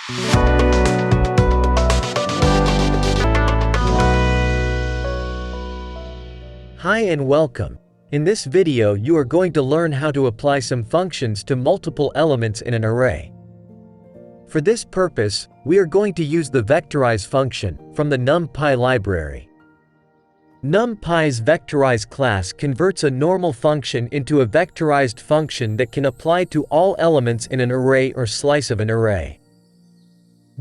Hi and welcome. In this video you are going to learn how to apply some functions to multiple elements in an array. For this purpose, we are going to use the vectorize function from the numpy library. NumPy's vectorized class converts a normal function into a vectorized function that can apply to all elements in an array or slice of an array.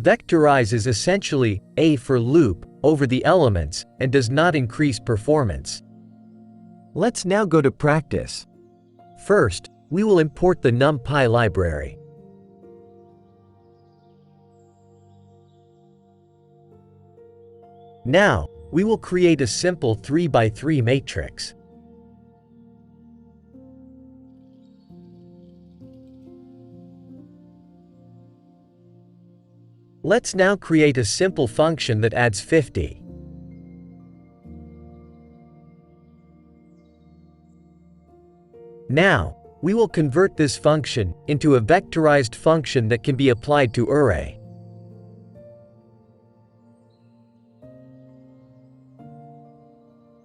Vectorize is essentially a for loop over the elements and does not increase performance. Let's now go to practice. First, we will import the NumPy library. Now, we will create a simple 3x3 matrix. Let's now create a simple function that adds 50. Now, we will convert this function into a vectorized function that can be applied to array.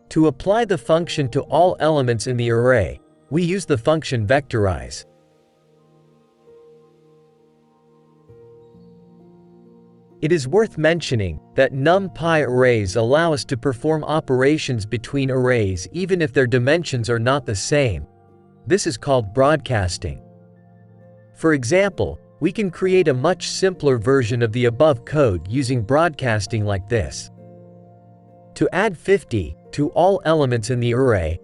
To apply the function to all elements in the array, we use the function vectorize. It is worth mentioning that NumPy arrays allow us to perform operations between arrays even if their dimensions are not the same. This is called broadcasting. For example, we can create a much simpler version of the above code using broadcasting like this. To add 50 to all elements in the array,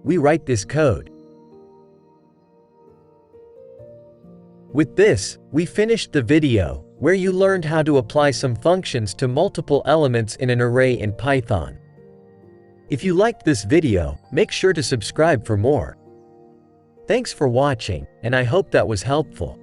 we write this code. With this, we finished the video, where you learned how to apply some functions to multiple elements in an array in Python. If you liked this video, make sure to subscribe for more. Thanks for watching, and I hope that was helpful.